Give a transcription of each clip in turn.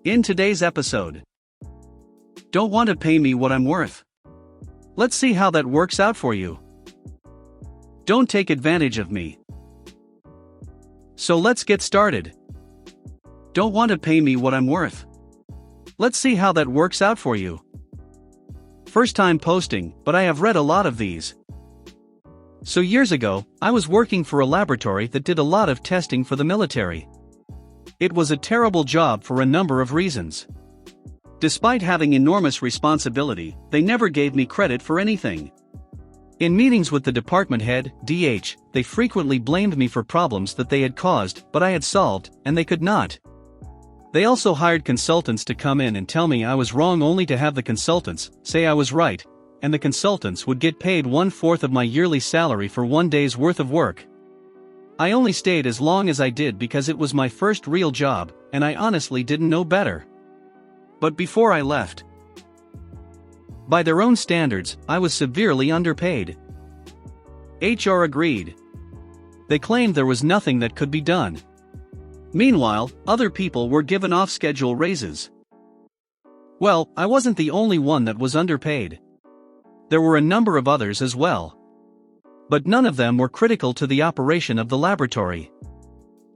In today's episode, don't want to pay me what I'm worth? Let's see how that works out for you. Don't take advantage of me. So let's get started. Don't want to pay me what I'm worth? Let's see how that works out for you. First time posting, but I have read a lot of these. So years ago, I was working for a laboratory that did a lot of testing for the military. It was a terrible job for a number of reasons. Despite having enormous responsibility, they never gave me credit for anything. In meetings with the department head, DH, they frequently blamed me for problems that they had caused, but I had solved, and they could not. They also hired consultants to come in and tell me I was wrong, only to have the consultants say I was right, and the consultants would get paid 1/4 of my yearly salary for one day's worth of work. I only stayed as long as I did because it was my first real job, and I honestly didn't know better. But before I left, by their own standards, I was severely underpaid. HR agreed. They claimed there was nothing that could be done. Meanwhile, other people were given off-schedule raises. Well, I wasn't the only one that was underpaid. There were a number of others as well. But none of them were critical to the operation of the laboratory.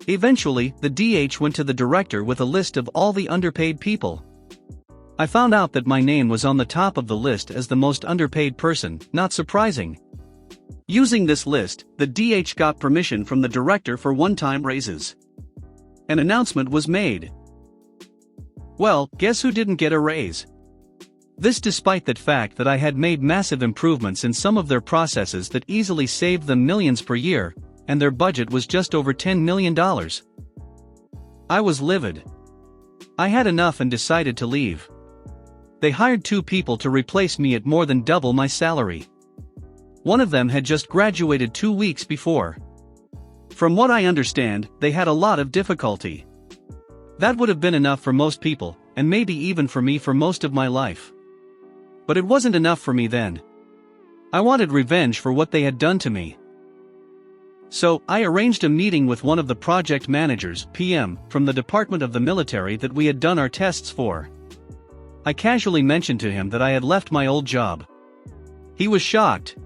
Eventually, the DH went to the director with a list of all the underpaid people. I found out that my name was on the top of the list as the most underpaid person, not surprising. Using this list, the DH got permission from the director for one-time raises. An announcement was made. Well, guess who didn't get a raise? This despite the fact that I had made massive improvements in some of their processes that easily saved them millions per year, and their budget was just over $10 million. I was livid. I had enough and decided to leave. They hired 2 people to replace me at more than double my salary. One of them had just graduated 2 weeks before. From what I understand, they had a lot of difficulty. That would have been enough for most people, and maybe even for me for most of my life. But it wasn't enough for me then. I wanted revenge for what they had done to me. So, I arranged a meeting with one of the project managers, PM, from the department of the military that we had done our tests for. I casually mentioned to him that I had left my old job. He was shocked.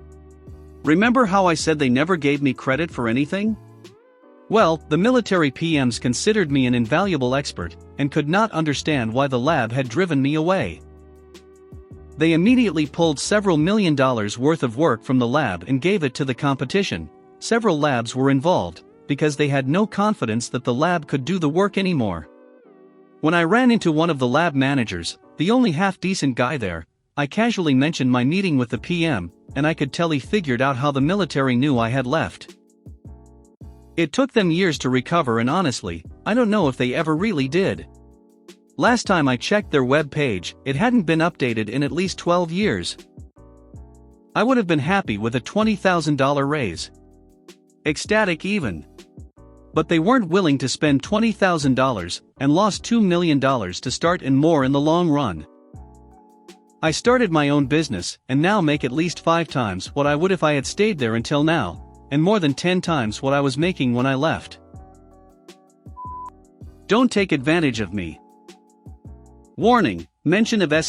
Remember how I said they never gave me credit for anything? Well, the military PMs considered me an invaluable expert, and could not understand why the lab had driven me away. They immediately pulled several $1 million worth of work from the lab and gave it to the competition. Several labs were involved, because they had no confidence that the lab could do the work anymore. When I ran into one of the lab managers, the only half-decent guy there, I casually mentioned my meeting with the PM, and I could tell he figured out how the military knew I had left. It took them years to recover, and honestly, I don't know if they ever really did. Last time I checked their web page, it hadn't been updated in at least 12 years. I would have been happy with a $20,000 raise. Ecstatic even. But they weren't willing to spend $20,000, and lost $2 million to start and more in the long run. I started my own business, and now make at least 5 times what I would if I had stayed there until now, and more than 10 times what I was making when I left. Don't take advantage of me. Warning, mention of #L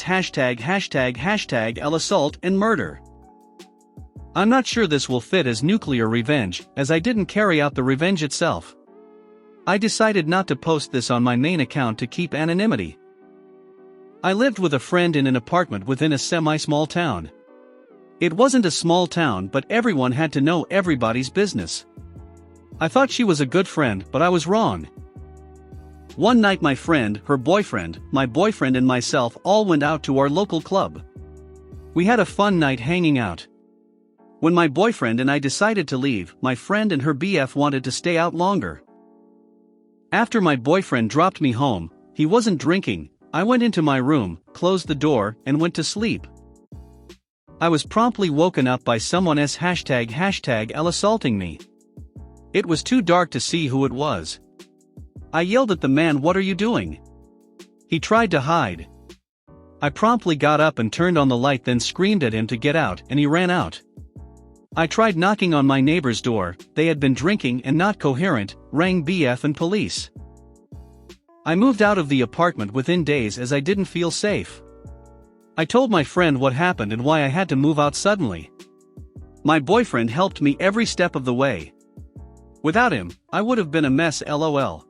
assault and murder. I'm not sure this will fit as nuclear revenge, as I didn't carry out the revenge itself. I decided not to post this on my main account to keep anonymity. I lived with a friend in an apartment within a semi-small town. It wasn't a small town, but everyone had to know everybody's business. I thought she was a good friend, but I was wrong. One night my friend, her boyfriend, my boyfriend and myself all went out to our local club. We had a fun night hanging out. When my boyfriend and I decided to leave, my friend and her BF wanted to stay out longer. After my boyfriend dropped me home, he wasn't drinking. I went into my room, closed the door, and went to sleep. I was promptly woken up by someone's #L assaulting me. It was too dark to see who it was. I yelled at the man, "What are you doing?" He tried to hide. I promptly got up and turned on the light, then screamed at him to get out, and he ran out. I tried knocking on my neighbor's door. They had been drinking and not coherent, rang BF and police. I moved out of the apartment within days as I didn't feel safe. I told my friend what happened and why I had to move out suddenly. My boyfriend helped me every step of the way. Without him, I would have been a mess, lol.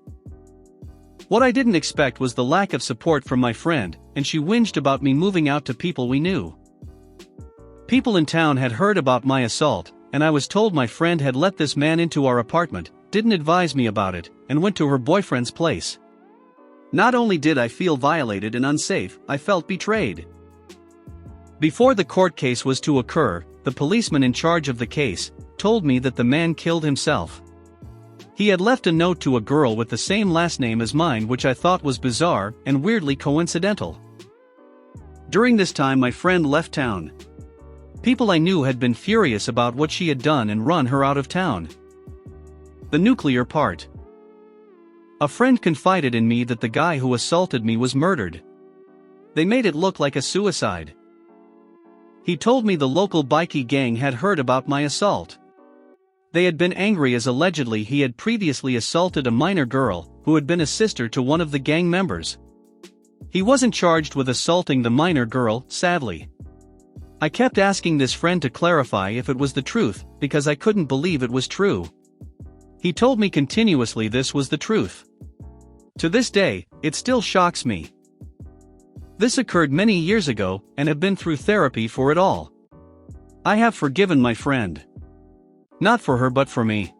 What I didn't expect was the lack of support from my friend, and she whinged about me moving out to people we knew. People in town had heard about my assault, and I was told my friend had let this man into our apartment, didn't advise me about it, and went to her boyfriend's place. Not only did I feel violated and unsafe, I felt betrayed. Before the court case was to occur, the policeman in charge of the case told me that the man killed himself. He had left a note to a girl with the same last name as mine, which I thought was bizarre and weirdly coincidental. During this time, my friend left town. People I knew had been furious about what she had done and run her out of town. The nuclear part. A friend confided in me that the guy who assaulted me was murdered. They made it look like a suicide. He told me the local bikie gang had heard about my assault. They had been angry as allegedly he had previously assaulted a minor girl who had been a sister to one of the gang members. He wasn't charged with assaulting the minor girl, sadly. I kept asking this friend to clarify if it was the truth, because I couldn't believe it was true. He told me continuously this was the truth. To this day, it still shocks me. This occurred many years ago, and have been through therapy for it all. I have forgiven my friend. Not for her but for me.